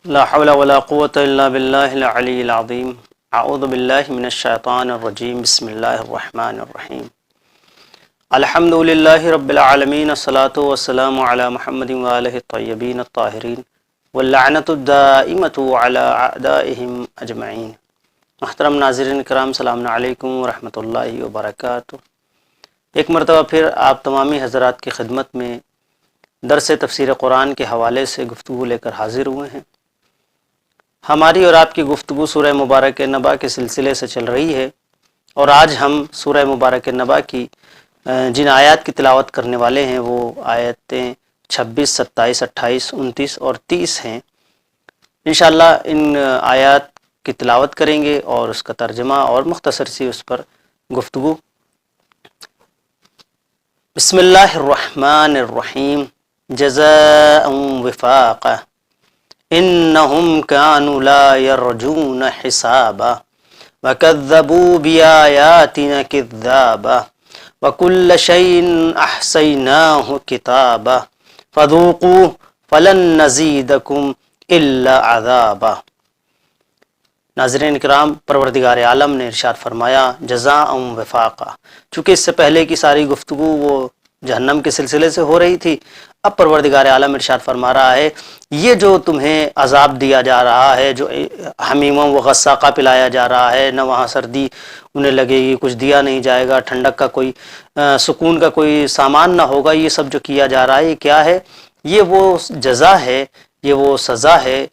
لا حول ولا قوة الا باللہ العلی العظیم اعوذ باللہ من الشیطان الرجیم بسم اللہ الرحمن الرحیم الحمد للہ رب العالمین الصلاة والسلام علی محمد وآلہ الطیبین الطاہرین واللعنۃ الدائمۃ علی اعدائہم اجمعین۔ محترم ناظرین کرام، السلام علیکم ورحمۃ اللہ وبرکاتہ۔ ایک مرتبہ پھر آپ تمامی حضرات کی خدمت میں درس تفسیر قرآن کے حوالے سے گفتگو لے کر حاضر ہوئے ہیں۔ ہماری اور آپ کی گفتگو سورہ مبارک نبا کے سلسلے سے چل رہی ہے، اور آج ہم سورہ مبارک نبا کی جن آیات کی تلاوت کرنے والے ہیں وہ آیتیں 26، 27، 28، 29 اور 30 ہیں۔ انشاءاللہ ان آیات کی تلاوت کریں گے اور اس کا ترجمہ اور مختصر سی اس پر گفتگو۔ بسم اللہ الرحمن الرحیم، جزاء وفاقا انہم کانوا لا یرجون حسابا وکذبوا بآیاتنا کذابا وکل شیء احصیناہ کتابا فذوقوا فلن نزیدکم الا عذابا۔ ناظرین کرام، پروردگار عالم نے ارشاد فرمایا جزاء وفاقا۔ چونکہ اس سے پہلے کی ساری گفتگو وہ جہنم کے سلسلے سے ہو رہی تھی، اب پروردگار عالم ارشاد فرما رہا ہے یہ جو تمہیں عذاب دیا جا رہا ہے، جو حمیموں و غساقہ پلایا جا رہا ہے، نہ وہاں سردی انہیں لگے گی، کچھ دیا نہیں جائے گا، ٹھنڈک کا کوئی سکون کا کوئی سامان نہ ہوگا، یہ سب جو کیا جا رہا ہے یہ کیا ہے؟ یہ وہ جزا ہے، یہ وہ سزا ہے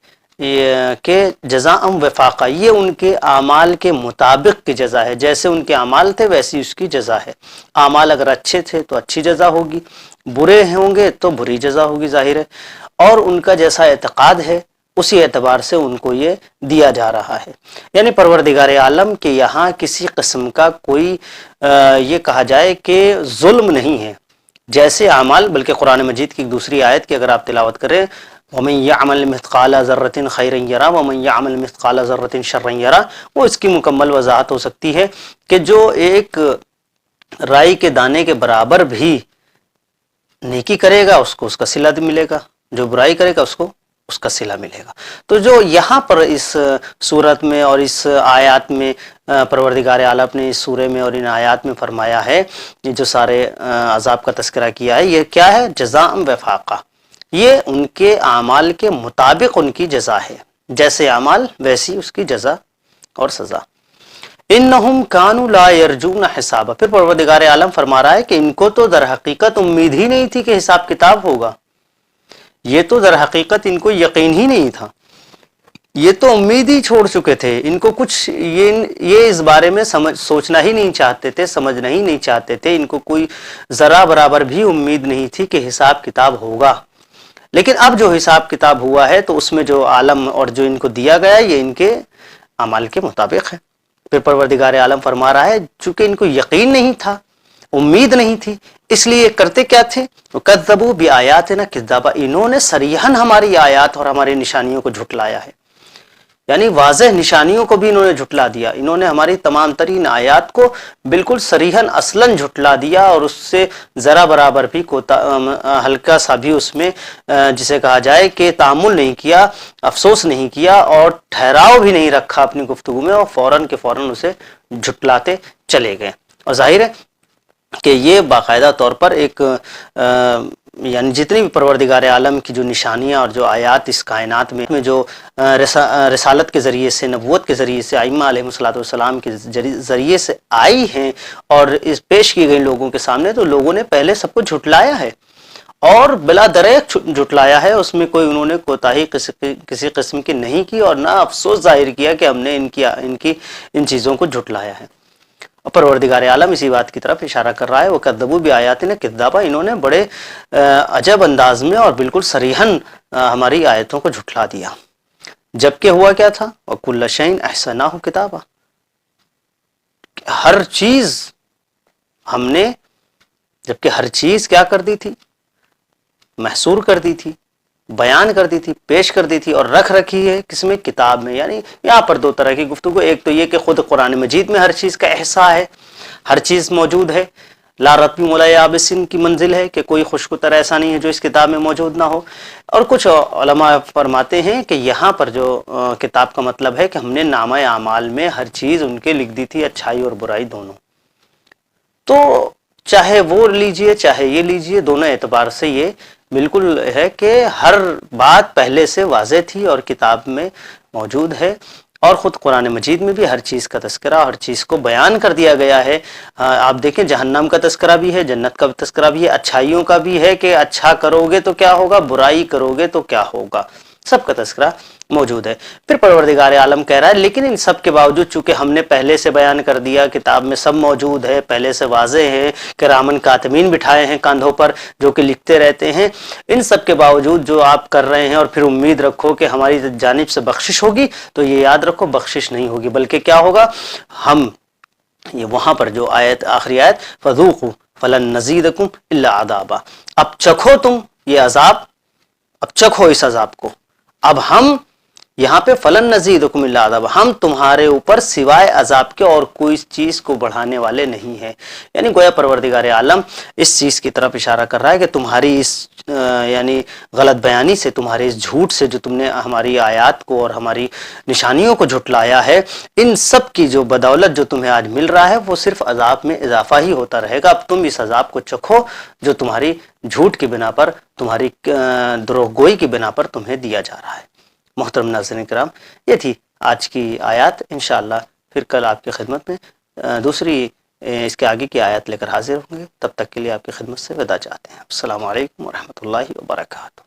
کہ جزاء وفاقہ، یہ ان کے اعمال کے مطابق کی جزا ہے۔ جیسے ان کے اعمال تھے ویسی اس کی جزا ہے۔ اعمال اگر اچھے تھے تو اچھی جزا ہوگی، برے ہوں گے تو بری جزا ہوگی، ظاہر ہے، اور ان کا جیسا اعتقاد ہے اسی اعتبار سے ان کو یہ دیا جا رہا ہے۔ یعنی پروردگار عالم کے یہاں کسی قسم کا کوئی یہ کہا جائے کہ ظلم نہیں ہے۔ جیسے اعمال، بلکہ قرآن مجید کی ایک دوسری آیت کی اگر آپ تلاوت کریں، وَمَن يَعْمَلْ مِثْقَالَ ذَرَّةٍ خَيْرًا يَرَهُ وَمَن يَعْمَلْ مِثْقَالَ ذَرَّةٍ شَرًّا يَرَهُ، وہ اس کی مکمل وضاحت ہو سکتی ہے کہ جو ایک رائی کے دانے کے برابر بھی نیکی کرے گا اس کو اس کا صلہ ملے گا، جو برائی کرے گا اس کو اس کا صلہ ملے گا۔ تو جو یہاں پر اس صورت میں اور اس آیات میں پروردگار عالم نے اس سورے میں اور ان آیات میں فرمایا ہے، یہ جو سارے عذاب کا تذکرہ کیا ہے، یہ کیا ہے؟ جزاء وفاقہ، یہ ان کے اعمال کے مطابق ان کی جزا ہے، جیسے اعمال ویسی اس کی جزا اور سزا۔ انہم کانوا لا یرجون حسابا، پھر پروردگار عالم فرما رہا ہے کہ ان کو تو در حقیقت امید ہی نہیں تھی کہ حساب کتاب ہوگا، یہ تو در حقیقت ان کو یقین ہی نہیں تھا، یہ تو امید ہی چھوڑ چکے تھے، ان کو کچھ یہ اس بارے میں سوچنا ہی نہیں چاہتے تھے، سمجھنا ہی نہیں چاہتے تھے، ان کو کوئی ذرا برابر بھی امید نہیں تھی کہ حساب کتاب ہوگا۔ لیکن اب جو حساب کتاب ہوا ہے تو اس میں جو عالم اور جو ان کو دیا گیا یہ ان کے اعمال کے مطابق ہے۔ پھر پروردگار عالم فرما رہا ہے چونکہ ان کو یقین نہیں تھا، امید نہیں تھی، اس لیے کرتے کیا تھے؟ وَكَذَّبُوا بِآيَاتِنَا كِذَّابًا، انہوں نے صریحاً ہماری آیات اور ہماری نشانیوں کو جھٹلایا ہے، یعنی واضح نشانیوں کو بھی انہوں نے جھٹلا دیا، انہوں نے ہماری تمام ترین آیات کو بالکل صریحاً اصلاً جھٹلا دیا، اور اس سے ذرا برابر بھی ہلکا سا بھی اس میں جسے کہا جائے کہ تأمل نہیں کیا، افسوس نہیں کیا، اور ٹھہراؤ بھی نہیں رکھا اپنی گفتگو میں، اور فوراً کے فوراً اسے جھٹلاتے چلے گئے۔ اور ظاہر ہے کہ یہ باقاعدہ طور پر ایک یعنی جتنی بھی پروردگار عالم کی جو نشانیاں اور جو آیات اس کائنات میں جو رسالت کے ذریعے سے، نبوت کے ذریعے سے، ائمہ علیہ السلام کے ذریعے سے آئی ہیں اور اس پیش کی گئی لوگوں کے سامنے، تو لوگوں نے پہلے سب کو جھٹلایا ہے اور بلا دریغ جھٹلایا ہے، اس میں کوئی انہوں نے کوتاہی کسی قسم کی نہیں کی، اور نہ افسوس ظاہر کیا کہ ہم نے ان چیزوں کو جھٹلایا ہے۔ اور پروردگار عالم اسی بات کی طرف اشارہ کر رہا ہے، وَكَذَّبُوا بِآيَاتِنَا كِذَّابًا، انہوں نے بڑے عجب انداز میں اور بالکل صریحاً ہماری آیتوں کو جھٹلا دیا۔ جبکہ ہوا کیا تھا؟ وَكُلَّ شَيْءٍ أَحْصَيْنَاهُ كِتَابًا، ہر چیز ہم نے، جبکہ ہر چیز کیا کر دی تھی؟ محصور کر دی تھی، بیان کر دی تھی، پیش کر دی تھی، اور رکھ رکھی ہے کس میں؟ کتاب میں۔ یعنی یہاں پر دو طرح کی گفتگو، ایک تو یہ کہ خود قرآن مجید میں ہر چیز کا احصاء ہے، ہر چیز موجود ہے، لا رتب ولا یابسن کی منزل ہے کہ کوئی خوشگوار ایسا نہیں ہے جو اس کتاب میں موجود نہ ہو۔ اور کچھ علماء فرماتے ہیں کہ یہاں پر جو کتاب کا مطلب ہے کہ ہم نے نامہ اعمال میں ہر چیز ان کے لکھ دی تھی، اچھائی اور برائی دونوں۔ تو چاہے وہ لیجئے چاہے یہ لیجئے، دونوں اعتبار سے یہ بالکل ہے کہ ہر بات پہلے سے واضح تھی اور کتاب میں موجود ہے، اور خود قرآن مجید میں بھی ہر چیز کا تذکرہ، ہر چیز کو بیان کر دیا گیا ہے۔ آپ دیکھیں جہنم کا تذکرہ بھی ہے، جنت کا تذکرہ بھی ہے، اچھائیوں کا بھی ہے کہ اچھا کرو گے تو کیا ہوگا، برائی کرو گے تو کیا ہوگا، سب کا تذکرہ موجود ہے۔ پھر پروردگار عالم کہہ رہا ہے لیکن ان سب کے باوجود چونکہ ہم نے پہلے سے بیان کر دیا، کتاب میں سب موجود ہے، پہلے سے واضح ہے، کرامن کاتبین بٹھائے ہیں کاندھوں پر جو کہ لکھتے رہتے ہیں، ان سب کے باوجود جو آپ کر رہے ہیں اور پھر امید رکھو کہ ہماری جانب سے بخشش ہوگی، تو یہ یاد رکھو بخشش نہیں ہوگی، بلکہ کیا ہوگا، ہم یہ وہاں پر جو آیت آخری آیت فذوقوا فلن نزیدکم الا عذابا، اب چکھو تم یہ عذاب، اب چکھو اس عذاب کو، اب ہم یہاں پہ فلن نزیدکم الا عذابا، ہم تمہارے اوپر سوائے عذاب کے اور کوئی چیز کو بڑھانے والے نہیں ہیں۔ یعنی گویا پروردگار عالم اس چیز کی طرف اشارہ کر رہا ہے کہ تمہاری اس یعنی غلط بیانی سے، تمہارے اس جھوٹ سے جو تم نے ہماری آیات کو اور ہماری نشانیوں کو جھٹلایا ہے، ان سب کی جو بدولت جو تمہیں آج مل رہا ہے وہ صرف عذاب میں اضافہ ہی ہوتا رہے گا۔ اب تم اس عذاب کو چکھو جو تمہاری جھوٹ کی بنا پر، تمہاری دروغ گوئی کی بنا پر تمہیں دیا جا رہا ہے۔ محترم ناظرین کرام، یہ تھی آج کی آیات۔ انشاءاللہ پھر کل آپ کی خدمت میں دوسری اس کے آگے کی آیات لے کر حاضر ہوں گے۔ تب تک کے لیے آپ کی خدمت سے وداع چاہتے ہیں۔ السلام علیکم ورحمۃ اللہ وبرکاتہ۔